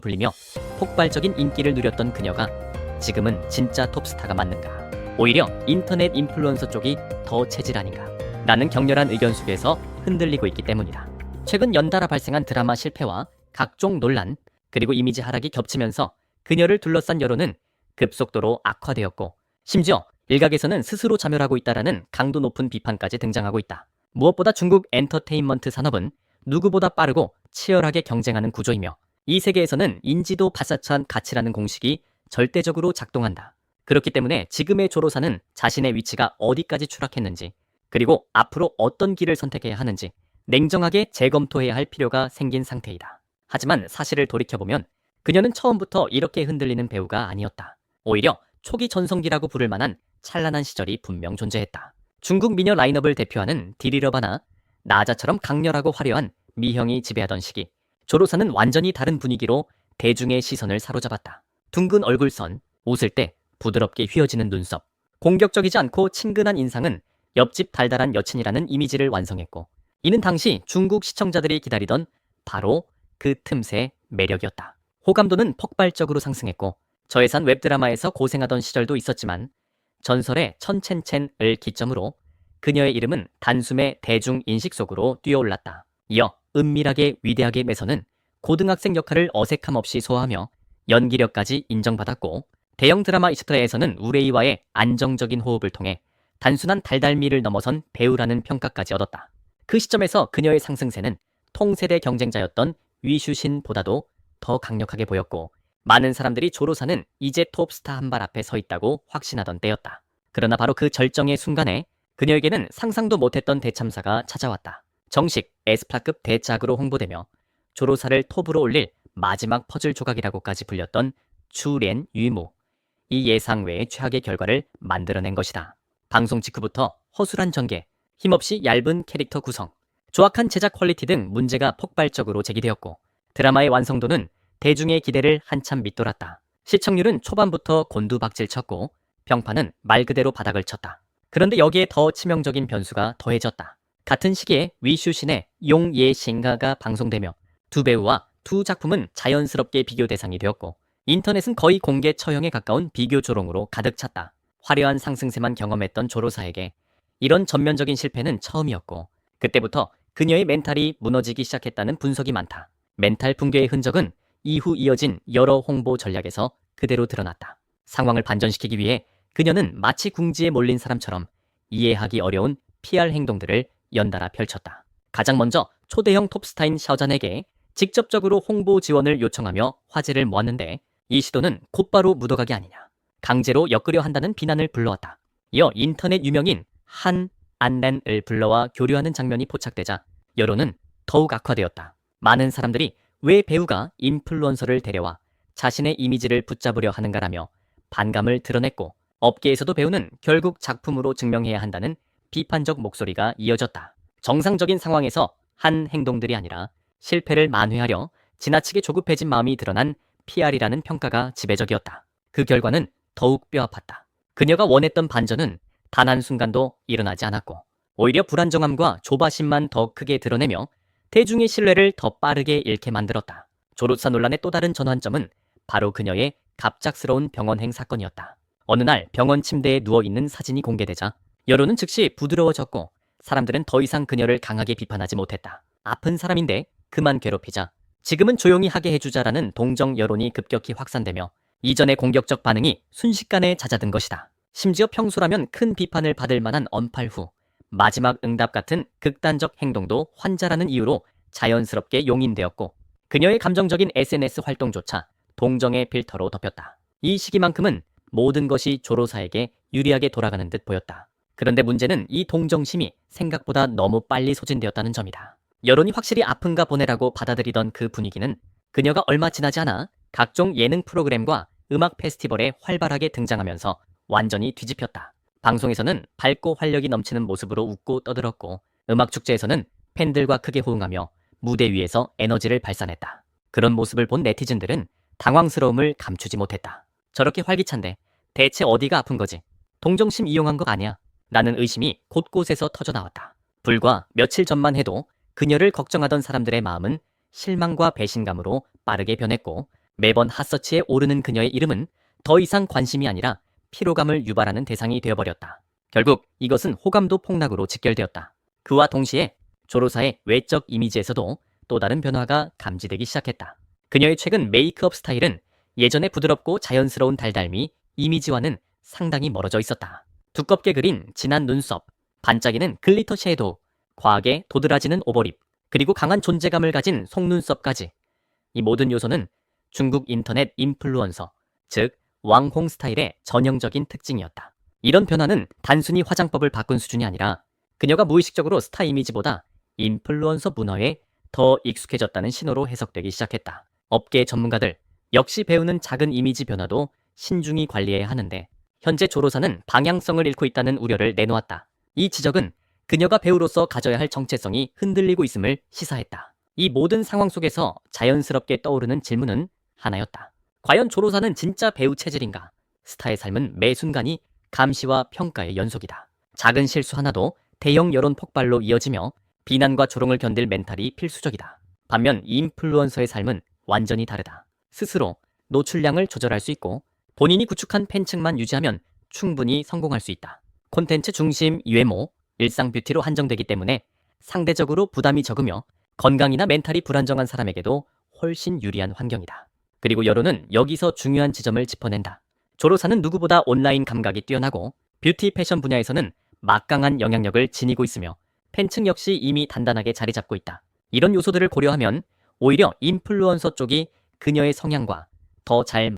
불리며 폭발적인 인기를 누렸던 그녀가 지금은 진짜 톱스타가 맞는가? 오히려 인터넷 인플루언서 쪽이 더 체질 아닌가? 라는 격렬한 의견 속에서 흔들리고 있기 때문이다. 최근 연달아 발생한 드라마 실패와 각종 논란, 그리고 이미지 하락이 겹치면서 그녀를 둘러싼 여론은 급속도로 악화되었고, 심지어 일각에서는 스스로 자멸하고 있다라는 강도 높은 비판까지 등장하고 있다. 무엇보다 중국 엔터테인먼트 산업은 누구보다 빠르고 치열하게 경쟁하는 구조이며, 이 세계에서는 인지도 파사찬 가치라는 공식이 절대적으로 작동한다. 그렇기 때문에 지금의 조로사는 자신의 위치가 어디까지 추락했는지, 그리고 앞으로 어떤 길을 선택해야 하는지 냉정하게 재검토해야 할 필요가 생긴 상태이다. 하지만 사실을 돌이켜보면 그녀는 처음부터 이렇게 흔들리는 배우가 아니었다. 오히려 초기 전성기라고 부를 만한 찬란한 시절이 분명 존재했다. 중국 미녀 라인업을 대표하는 디리러바나 나자처럼 강렬하고 화려한 미형이 지배하던 시기, 조로사는 완전히 다른 분위기로 대중의 시선을 사로잡았다. 둥근 얼굴선, 웃을 때 부드럽게 휘어지는 눈썹, 공격적이지 않고 친근한 인상은 옆집 달달한 여친이라는 이미지를 완성했고, 이는 당시 중국 시청자들이 기다리던 바로 그 틈새 매력이었다. 호감도는 폭발적으로 상승했고, 저예산 웹드라마에서 고생하던 시절도 있었지만 전설의 천첸첸을 기점으로 그녀의 이름은 단숨에 대중 인식 속으로 뛰어올랐다. 이어 은밀하게 위대하게 매서는 고등학생 역할을 어색함 없이 소화하며 연기력까지 인정받았고, 대형 드라마 이스트라에서는 우레이와의 안정적인 호흡을 통해 단순한 달달미를 넘어선 배우라는 평가까지 얻었다. 그 시점에서 그녀의 상승세는 통세대 경쟁자였던 위슈신보다도 더 강력하게 보였고, 많은 사람들이 조로사는 이제 톱스타 한 발 앞에 서 있다고 확신하던 때였다. 그러나 바로 그 절정의 순간에 그녀에게는 상상도 못했던 대참사가 찾아왔다. 정식 에스파급 대작으로 홍보되며 조로사를 톱으로 올릴 마지막 퍼즐 조각이라고까지 불렸던 추렌 유무, 이 예상 외의 최악의 결과를 만들어낸 것이다. 방송 직후부터 허술한 전개, 힘없이 얇은 캐릭터 구성, 조악한 제작 퀄리티 등 문제가 폭발적으로 제기되었고, 드라마의 완성도는 대중의 기대를 한참 밑돌았다. 시청률은 초반부터 곤두박질 쳤고, 평판은 말 그대로 바닥을 쳤다. 그런데 여기에 더 치명적인 변수가 더해졌다. 같은 시기에 위슈신의 용예싱가가 방송되며 두 배우와 두 작품은 자연스럽게 비교 대상이 되었고, 인터넷은 거의 공개 처형에 가까운 비교 조롱으로 가득 찼다. 화려한 상승세만 경험했던 조로사에게 이런 전면적인 실패는 처음이었고, 그때부터 그녀의 멘탈이 무너지기 시작했다는 분석이 많다. 멘탈 붕괴의 흔적은 이후 이어진 여러 홍보 전략에서 그대로 드러났다. 상황을 반전시키기 위해 그녀는 마치 궁지에 몰린 사람처럼 이해하기 어려운 PR 행동들을 연달아 펼쳤다. 가장 먼저 초대형 톱스타인 샤오잔에게 직접적으로 홍보 지원을 요청하며 화제를 모았는데, 이 시도는 곧바로 묻어가기 아니냐, 강제로 엮으려 한다는 비난을 불러왔다. 이어 인터넷 유명인 한 안렌을 불러와 교류하는 장면이 포착되자 여론은 더욱 악화되었다. 많은 사람들이 왜 배우가 인플루언서를 데려와 자신의 이미지를 붙잡으려 하는가라며 반감을 드러냈고, 업계에서도 배우는 결국 작품으로 증명해야 한다는 비판적 목소리가 이어졌다. 정상적인 상황에서 한 행동들이 아니라 실패를 만회하려 지나치게 조급해진 마음이 드러난 PR이라는 평가가 지배적이었다. 그 결과는 더욱 뼈아팠다. 그녀가 원했던 반전은 단 한순간도 일어나지 않았고, 오히려 불안정함과 조바심만 더 크게 드러내며 대중의 신뢰를 더 빠르게 잃게 만들었다. 조로사 논란의 또 다른 전환점은 바로 그녀의 갑작스러운 병원행 사건이었다. 어느 날 병원 침대에 누워있는 사진이 공개되자 여론은 즉시 부드러워졌고, 사람들은 더 이상 그녀를 강하게 비판하지 못했다. 아픈 사람인데 그만 괴롭히자, 지금은 조용히 하게 해주자라는 동정 여론이 급격히 확산되며 이전의 공격적 반응이 순식간에 잦아든 것이다. 심지어 평소라면 큰 비판을 받을 만한 언팔 후 마지막 응답 같은 극단적 행동도 환자라는 이유로 자연스럽게 용인되었고, 그녀의 감정적인 SNS 활동조차 동정의 필터로 덮였다. 이 시기만큼은 모든 것이 조로사에게 유리하게 돌아가는 듯 보였다. 그런데 문제는 이 동정심이 생각보다 너무 빨리 소진되었다는 점이다. 여론이 확실히 아픈가 보네라고 받아들이던 그 분위기는 그녀가 얼마 지나지 않아 각종 예능 프로그램과 음악 페스티벌에 활발하게 등장하면서 완전히 뒤집혔다. 방송에서는 밝고 활력이 넘치는 모습으로 웃고 떠들었고, 음악 축제에서는 팬들과 크게 호응하며 무대 위에서 에너지를 발산했다. 그런 모습을 본 네티즌들은 당황스러움을 감추지 못했다. 저렇게 활기찬데 대체 어디가 아픈 거지? 동정심 이용한 거 아니야? 라는 의심이 곳곳에서 터져나왔다. 불과 며칠 전만 해도 그녀를 걱정하던 사람들의 마음은 실망과 배신감으로 빠르게 변했고, 매번 핫서치에 오르는 그녀의 이름은 더 이상 관심이 아니라 피로감을 유발하는 대상이 되어버렸다. 결국 이것은 호감도 폭락으로 직결되었다. 그와 동시에 조로사의 외적 이미지에서도 또 다른 변화가 감지되기 시작했다. 그녀의 최근 메이크업 스타일은 예전의 부드럽고 자연스러운 달달미 이미지와는 상당히 멀어져 있었다. 두껍게 그린 진한 눈썹, 반짝이는 글리터 섀도우, 과하게 도드라지는 오버립, 그리고 강한 존재감을 가진 속눈썹까지. 이 모든 요소는 중국 인터넷 인플루언서, 즉 왕홍 스타일의 전형적인 특징이었다. 이런 변화는 단순히 화장법을 바꾼 수준이 아니라 그녀가 무의식적으로 스타 이미지보다 인플루언서 문화에 더 익숙해졌다는 신호로 해석되기 시작했다. 업계 전문가들 역시 배우는 작은 이미지 변화도 신중히 관리해야 하는데 현재 조로사는 방향성을 잃고 있다는 우려를 내놓았다. 이 지적은 그녀가 배우로서 가져야 할 정체성이 흔들리고 있음을 시사했다. 이 모든 상황 속에서 자연스럽게 떠오르는 질문은 하나였다. 과연 조로사는 진짜 배우 체질인가? 스타의 삶은 매 순간이 감시와 평가의 연속이다. 작은 실수 하나도 대형 여론 폭발로 이어지며 비난과 조롱을 견딜 멘탈이 필수적이다. 반면 인플루언서의 삶은 완전히 다르다. 스스로 노출량을 조절할 수 있고 본인이 구축한 팬층만 유지하면 충분히 성공할 수 있다. 콘텐츠 중심 외모, 일상 뷰티로 한정되기 때문에 상대적으로 부담이 적으며 건강이나 멘탈이 불안정한 사람에게도 훨씬 유리한 환경이다. 그리고 여론은 여기서 중요한 지점을 짚어낸다. 조로사는 누구보다 온라인 감각이 뛰어나고 뷰티 패션 분야에서는 막강한 영향력을 지니고 있으며 팬층 역시 이미 단단하게 자리 잡고 있다. 이런 요소들을 고려하면 오히려 인플루언서 쪽이 그녀의 성향과 더 잘